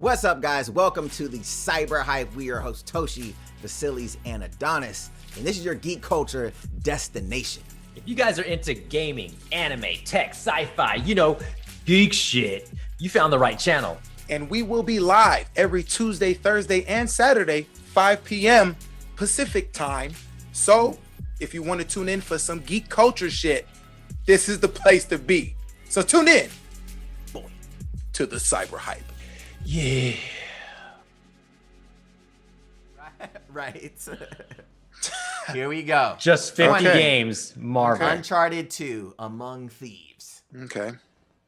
What's up, guys? Welcome to the CyberHype. We are your hosts, Toshi, Vasilis, and Adonis, and this is your geek culture destination. If you guys are into gaming, anime, tech, sci-fi, geek shit, you found the right channel. And we will be live every Tuesday, Thursday, and Saturday, 5 p.m. Pacific time. So if you want to tune in for some geek culture shit, this is the place to be. So tune in, boy, to the CyberHype. Yeah. Right. Here we go. Just 50 Okay. games, Marvel. Okay. Uncharted 2, Among Thieves. Okay.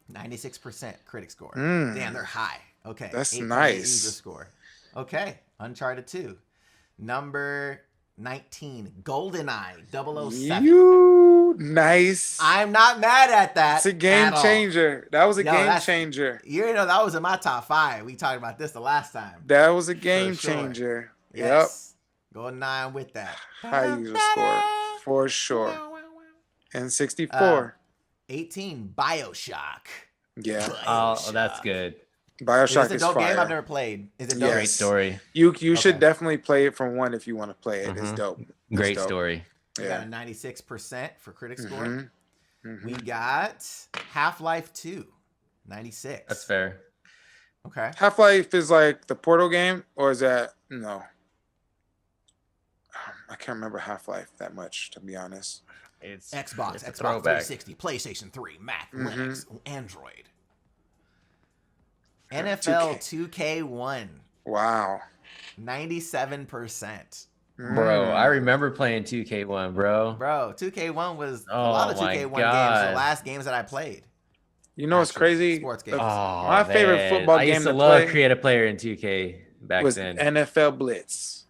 96% critic score. Damn, they're high. Okay. That's 8.8 nice. User score. Okay. Uncharted 2. Number 19, GoldenEye 007. You nice. I'm not mad at that. It's a game at all. changer. That was a Yo, game that's- changer. You know, that was in my top 5. We talked about this the last time. That was a game sure. changer. Yes. GoldenEye with that. Yep. High user score for sure. And 64. 18, Bioshock. Yeah. Oh, that's good. Bioshock Is it a is dope game? I've fire. never played. Is it Yes. dope? Great story. You should Okay. definitely play it from one if you want to play it. It's Mhm. dope. It's Great dope. story. We got Yeah. a 96% for critic score. Mhm. Mhm. We got Half-Life 2, 96. That's fair. Okay. Half-Life is like the Portal game, or is that no? I can't remember Half-Life that much, to be honest. It's Xbox, it's a Xbox throwback. 360, PlayStation 3, Mac, Mhm. Linux, Android. NFL 2K1, Wow. 97%. Bro, I remember playing 2K1, bro. Bro, 2K1 was a Oh lot of my 2K1 games, the God. last games that I played. You know what's Actual crazy? sports The- games. My favorite man. football I used game to to love play create a player in 2K back was then. NFL Blitz.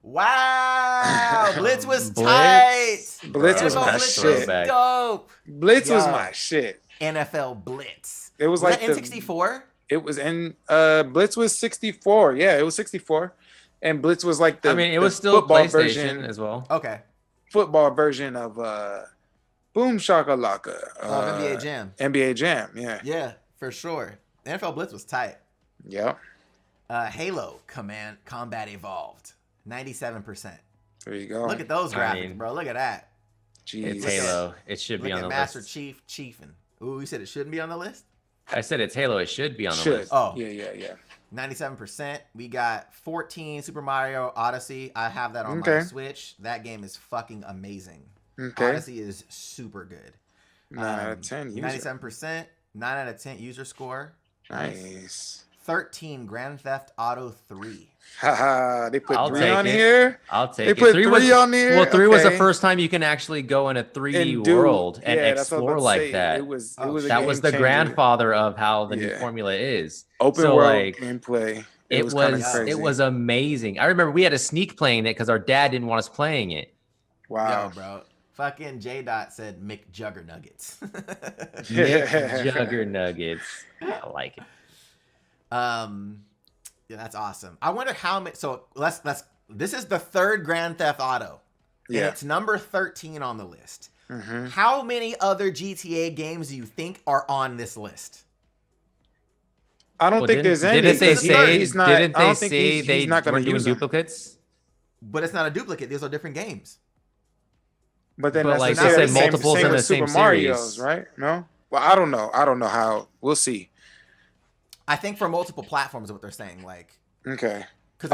Wow, Blitz was Blitz? tight. Blitz Bro, was NFL my Blitz shit. was throwback. dope. Blitz was Yo. my shit. NFL Blitz. It was Was like that the- N64? It was in Blitz was 64. Yeah, it was 64. And Blitz was like the I mean, it the was still football PlayStation version, as well. Okay. football version of Boom Shakalaka. NBA Jam. NBA Jam, yeah. Yeah, for sure. NFL Blitz was tight. Yeah. Halo Combat Evolved. 97%. There you go. Look at those I graphics, mean, bro. Look at that. Jeez. It's Look at- Halo. It should be Look on at the Master list. Chief chiefing. Ooh, you said it shouldn't be on the list? I said it's Halo. It should be on the Should. list. Oh. Yeah. 97%. We got 14 Super Mario Odyssey. I have that on my Okay. Switch. That game is fucking amazing. Okay. Odyssey is super good. 9 out of 10. User. 97%. 9 out of 10 user score. Nice. 13 Grand Theft Auto 3. Haha. They put I'll 3 take on it. here. I'll take They it. put 3 3 on here. Well, 3 was the Okay. first time you can actually go in a 3D And do- world and yeah, that's what I was explore about to like say. that. It was Oh, a That game was the changer. grandfather of how the new Yeah. formula is. Open So, world like, gameplay. It was kinda was crazy. it was amazing. I remember we had to sneak playing it because our dad didn't want us playing it. Wow. Yo, bro. Fucking J. Dot said McJugger Nuggets. Jugger Nuggets. I like it. Yeah, that's awesome. I wonder how many. So let's. This is the third Grand Theft Auto. And Yeah. it's number 13 on the list. Mm-hmm. How many other GTA games do you think are on this list? I don't Well, think there's any. didn't they because say? he's not, Didn't I they don't think say he's they not were going to doing use them. duplicates? But it's not a duplicate. These are different games. But then But, that's like, the they same- said same- multiples same in with the same Super Mario's, series. right? No. Well, I don't know. I don't know how. We'll see. I think for multiple platforms is what they're saying. Like, Okay. because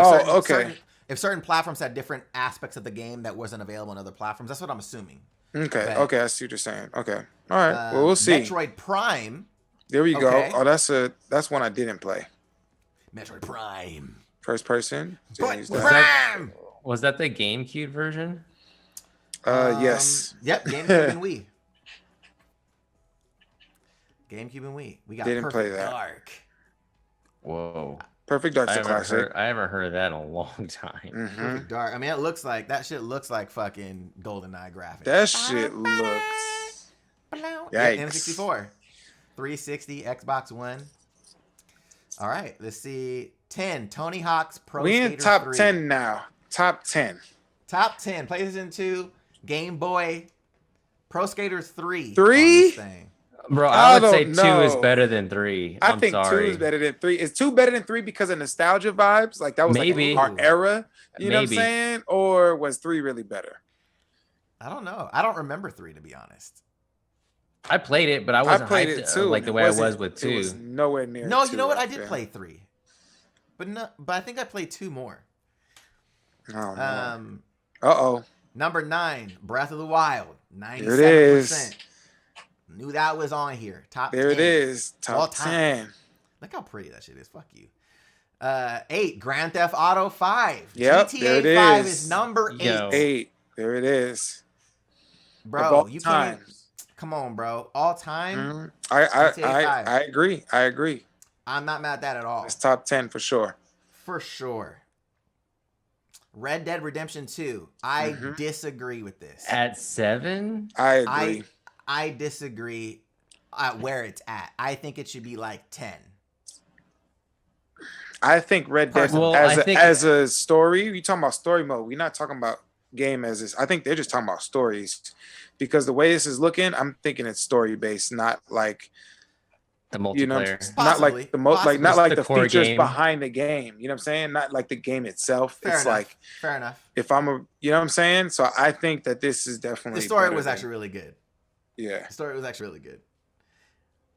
Okay. if certain platforms had different aspects of the game that wasn't available on other platforms, that's what I'm assuming. Okay. Right. Okay. I see what you're saying. Okay. All right. Well, we'll see. Metroid Prime. There we go. Okay. Oh, that's one I didn't play. Metroid Prime. First person. But Use that. Prime. Was that the GameCube version? Yes. Yep. GameCube and Wii. GameCube and Wii. We got Didn't play Perfect that. Dark. Whoa. Perfect Dark's a classic. I haven't heard of that in a long time. Mhm. Perfect Dark. I mean, it looks like that shit looks like fucking GoldenEye graphics. That shit looks. Yeah, Yikes. N64, 360, Xbox One. All right, let's see. 10, Tony Hawk's Pro We Skater in top 3. 10 now. Top 10. Top 10, PlayStation 2, Game Boy, Pro Skater 3. on 3? this thing. Bro, I I would say don't 2 is know. better than 3. I I'm think 2 is sorry. better than 3. Is 2 better than 3 because of nostalgia vibes? Like that was like our Maybe. era. You know what I'm Maybe. saying? Or was 3 really better? I don't know. I don't remember 3 to be honest. I played it, but I I wasn't played hyped it too, like and the it way I was wasn't. with It was 2. nowhere near. No, you 2, know what? I I did feel. play 3, but no, but I think I played 2 more. Oh no. Um, Uh-oh. number 9, Breath of the Wild, There it is. 97%. Knew that was on here. Top There 10. it is. All Top time. 10. Look how pretty that shit is. Fuck you. 8, Grand Theft Auto 5. Yep, GTA there it 5 is. is number 8. Yo. 8. There it is. Of Bro, all you time. can't. Come on, bro. All time. Mhm. GTA 5. I agree. I agree. I'm not mad at that at all. It's top 10 for sure. For sure. Red Dead Redemption 2. I Mhm. disagree with this. At 7? I agree. I disagree at where it's at. I think it should be like 10. I think Red Dead Well, as a story, you talking about story mode. We're not talking about game as this. I think they're just talking about stories. Because the way this is looking, I'm thinking it's story based, not like The you know, multiplayer. not Possibly. like the like not Just like the the core features game. behind the game. You know what I'm saying? Not like the game itself. Fair It's enough. like Fair enough. if I'm a, you know what I'm saying? So I think that this is definitely The story better was than- actually really good. yeah. The story was actually really good.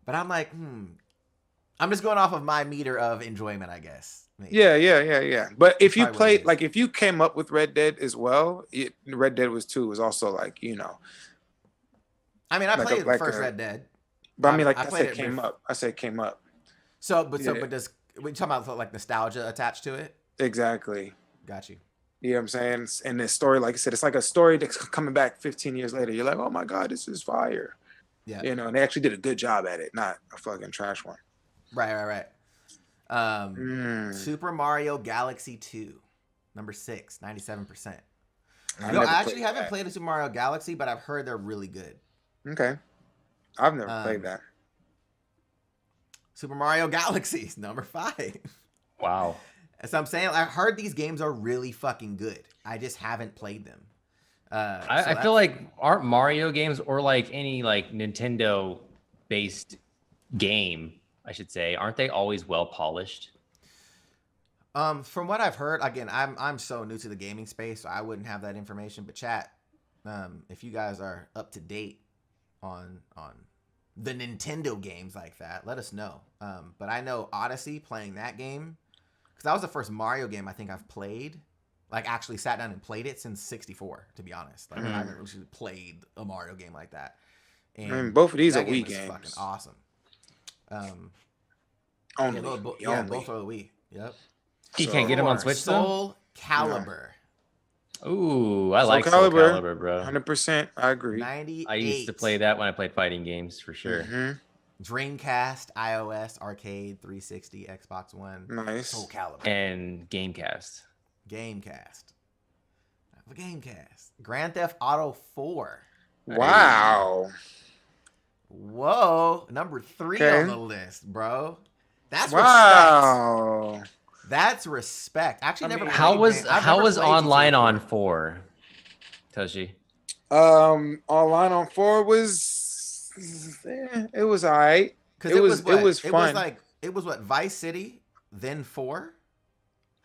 But I'm like, I'm just going off of my meter of enjoyment, I guess. Maybe. Yeah. But if you Probably what it played is. like if you came up with Red Dead as well, Red Dead was 2 was also like, you know. I mean, I like played like first Red Dead. But I mean like I I, played said it came bef- up. I said came up. But Yeah. does we talking about like nostalgia attached to it? Exactly. Got you. You know what I'm saying? And this story, like I said, it's like a story that's coming back 15 years later. You're like, oh my God, this is fire. Yeah. You know, and they actually did a good job at it, not a fucking trash one. Right. Super Mario Galaxy 2, number 6, 97%. I Yo, never I actually played haven't that. played a Super Mario Galaxy, but I've heard they're really good. Okay. I've never played that. Super Mario Galaxy is number 5. Wow. So I'm saying I heard these games are really fucking good. I just haven't played them. I feel like aren't Mario games or like any like Nintendo based game, I should say, aren't they always well polished? From what I've heard, again, I'm so new to the gaming space, so I wouldn't have that information. But chat, if you guys are up to date on the Nintendo games like that, let us know. But I know Odyssey, playing that game, because that was the first Mario game I think I've played. Like actually sat down and played it since 64, to be honest. Like I haven't really played a Mario game like that. And I mean, both of these that are Wii was games. fucking awesome. Only. Both are the Wii. Yep. You can't get them on 4, Switch though? Soul Calibur. Ooh, I like Soul Calibur, Calibur, bro. 100%. I agree. 98. I used to play that when I played fighting games for sure. Mhm. Dreamcast, iOS, Arcade, 360, Xbox One. Nice. Soul Calibur. And Gamecast. Gamecast. The Gamecast. Grand Theft Auto 4. Wow. Whoa. Number 3 Okay. on the list, bro. That's respect. Wow. That's respect. Actually, I never mean, played How was I've how never was played online GTA on 4. 4? Toshi. Online on 4 was it was all right. Because It was fun. It was what, Vice City, then 4,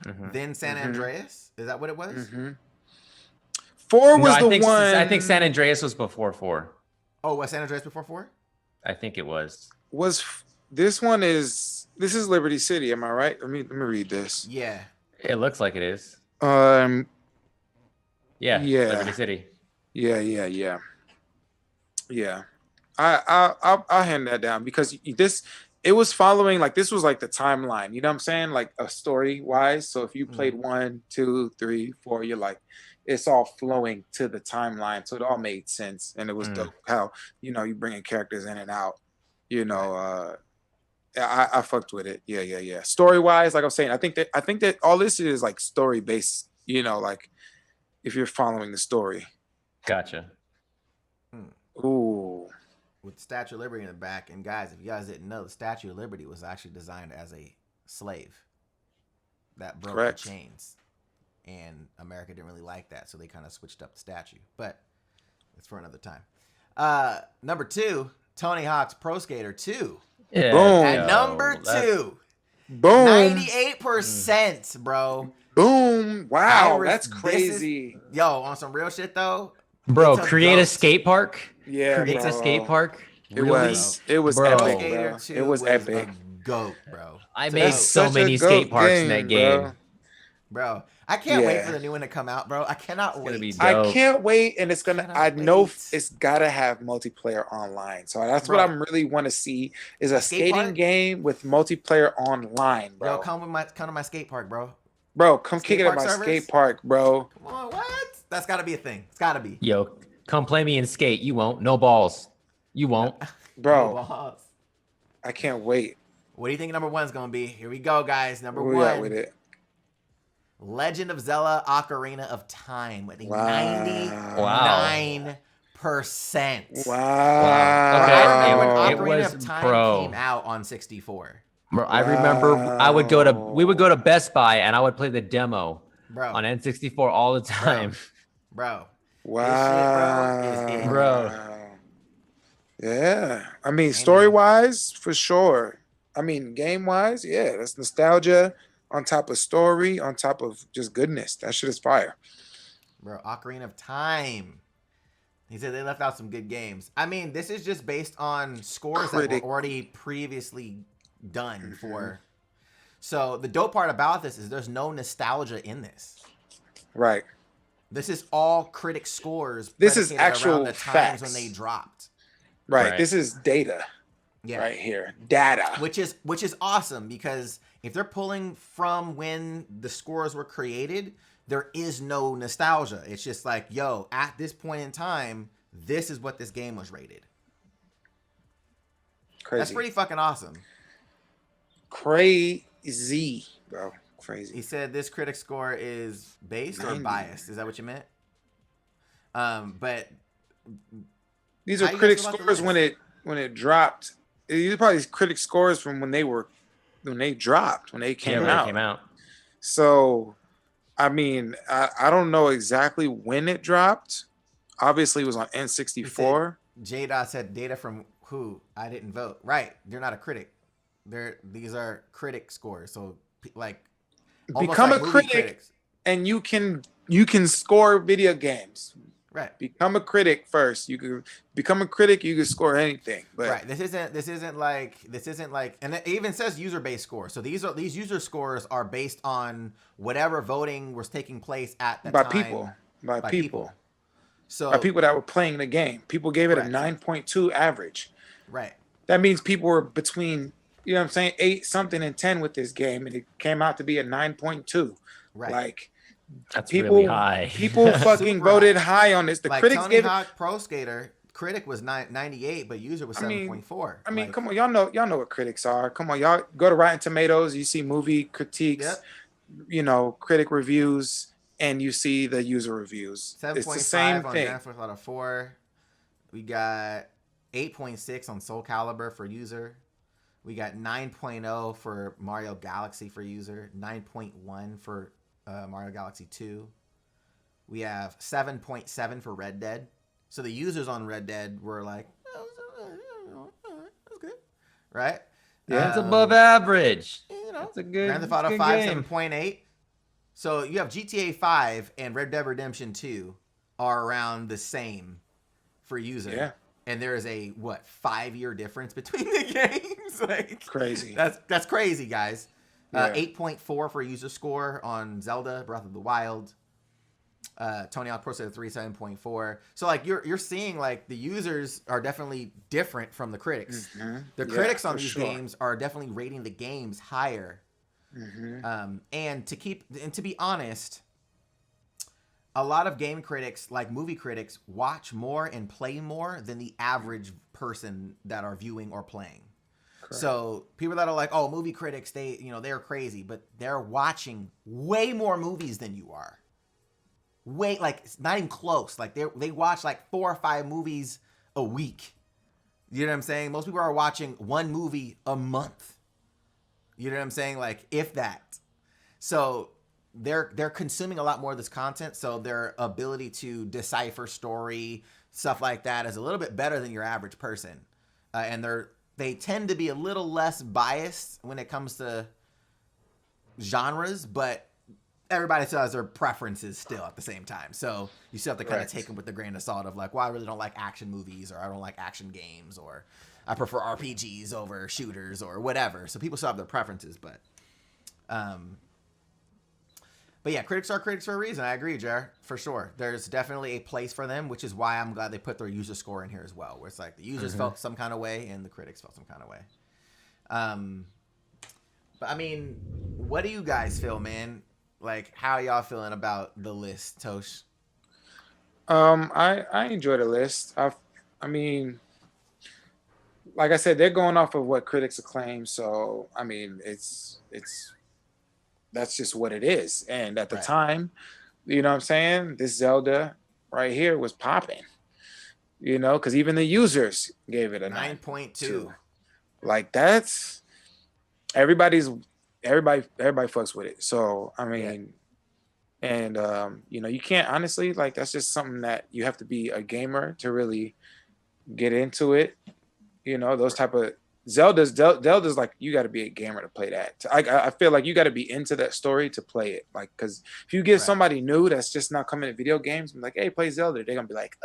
Mhm. then San Andreas. Is that what it was? Mhm. 4 was No, the one. I think San Andreas was before 4. Oh, was San Andreas before 4? I think it was. This is Liberty City, am I right? Let me read this. Yeah. It looks like it is. Yeah. Liberty City. Yeah. I'll hand that down because it was following like this was like the timeline. You know what I'm saying? Like a story wise. So if you played 1, 2, 3, 4, you're like, it's all flowing to the timeline. So it all made sense, and it was dope how you bringing characters in and out. I fucked with it. Yeah. Story wise, like I was saying, I think that all this is like story based. Like if you're following the story. Gotcha. Ooh. With the Statue of Liberty in the back. And guys, if you guys didn't know, the Statue of Liberty was actually designed as a slave that broke Correct. the chains. And America didn't really like that, so they kind of switched up the statue. But it's for another time. Number 2, Tony Hawk's Pro Skater 2. Yeah, Boom. At number 2. Boom. 98%, bro. Boom. Wow, Iris, that's crazy. Yo, on some real shit though. Bro, it's create a goat. skate park. Yeah, Create a bro. skate park. It Really? was Bro. epic, Skater bro. 2 It was epic. A goat, bro. I It's a made goat. so Such a many goat skate parks in that game. bro. Bro, I can't wait Yeah. for the new one to come out, bro. I cannot gonna be wait. dope. I can't wait, and it's gonna. Cannot I know wait. it's gotta have multiplayer online. So that's Bro. what I'm really want to see is a Skate skating park? game with multiplayer online, bro. Yo, come to my skate park, bro. Bro, come Skate kick it at park my servers? skate park, bro. Come on, what? That's gotta be a thing. It's gotta be. Yo, come play me and skate. You won't. No balls. You won't. Bro, No balls. I can't wait. What do you think number one's gonna be? Here we go, guys. Number Where we at one. with it? Legend of Zelda Ocarina of Time with a Wow. 99%. Wow. I remember when It Ocarina was- of Time bro. came out on 64. Bro, I remember we would go to Best Buy and I would play the demo Bro, on N64 all the time. bro. Wow. This shit, bro, is it. Bro. Yeah. I mean, story wise, for sure. I mean, game wise, yeah, that's nostalgia on top of story, on top of just goodness. That shit is fire. Bro, Ocarina of Time. He said they left out some good games. I mean, this is just based on scores that Critic. were already previously done for. So the dope part about this is there's no nostalgia in this. Right. This is all critic scores. This is predicated actual around the times facts. when they dropped. Right. Right. This is data Yeah. right here. Data. Which is awesome because if they're pulling from when the scores were created, there is no nostalgia. It's just like, yo, at this point in time, this is what this game was rated. Crazy. That's pretty fucking awesome. Crazy, bro. He Crazy. said this critic score is based or 90. biased. Is that what you meant? But These How are you critic guys feel about the scores when it dropped. These are probably critic scores from when they dropped, when they came When out. it came out. So, I mean, I don't know exactly when it dropped. Obviously, it was on N64. J Dot said data from who? I didn't vote. Right. They're not a critic. These are critic scores. So like almost Become like a movie critic, critics. and you can score video games. Right. Become a critic first. You can become a critic. You can score anything. But Right. This isn't like, and it even says user-based score. So these user scores are based on whatever voting was taking place at the by time. by people, So by people that were playing the game. People gave it a Right. 9.2 average. right. That means people were between, you know what I'm saying, 8 something and 10 with this game, and it came out to be a 9.2. Right. Like That's people, really high. people fucking Super voted high on this. The Like critics Tony gave it. Hawk Pro Skater, critic was 98, but user was I mean- 7.4. I mean, Like, come on, y'all know what critics are. Come on, y'all go to Rotten Tomatoes. You see movie critiques, Yep. you know, critic reviews, and you see the user reviews. It's the 7.5 same on thing. Netflix out of 4. We got 8.6 on Soul Calibur for user. We got 9.0 for Mario Galaxy for user. 9.1 for Mario Galaxy 2. We have 7.7 for Red Dead. So the users on Red Dead were like, that's good, right? Yeah. It's above average. You know, That's a good, Grand Theft Auto good 5, game. 7.8. So you have GTA 5 and Red Dead Redemption 2 are around the same for user. Yeah. And there is a 5-year difference between the games. Like Crazy. that's crazy, guys. Yeah. 8.4 for user score on Zelda Breath of the Wild. Tony Hawk Pro Skater 3, 7.4. So like you're seeing like the users are definitely different from the critics. Mhm. The Yeah, critics on for these sure. games are definitely rating the games higher. Mhm. And to be honest, a lot of game critics, like movie critics, watch more and play more than the average person that are viewing or playing. Correct. So people that are like, oh, movie critics, they're crazy, but they're watching way more movies than you are. Like it's not even close. Like they watch like 4 or 5 movies a week. You know what I'm saying? Most people are watching 1 movie a month. You know what I'm saying? Like if that. So they're consuming a lot more of this content. So their ability to decipher story, stuff like that is a little bit better than your average person. and they tend to be a little less biased when it comes to genres, but everybody still has their preferences still at the same time. So you still have to kind of take them with a grain of salt of like, well, I really don't like action movies, or I don't like action games, or I prefer RPGs over shooters or whatever. So people still have their preferences, but yeah, critics are critics for a reason. I agree, Jer, for sure. There's definitely a place for them, which is why I'm glad they put their user score in here as well, where it's like the users felt some kind of way and the critics felt some kind of way. But I mean, what do you guys feel, man? Like, how y'all feeling about the list, Tosh? I enjoy the list. I mean, like I said, they're going off of what critics acclaim. So I mean, it's that's just what it is. And at the time, you know what I'm saying? This Zelda right here was popping, you know, because even the users gave it a 9.2. Like that's everybody fucks with it. So I mean, and you know, you can't honestly, like, that's just something that you have to be a gamer to really get into it. You know, those type of Zelda's like, you got to be a gamer to play that. I feel like you got to be into that story to play it. Like, because if you give somebody new that's just not coming to video games, I'm like, hey, play Zelda, they're gonna be like,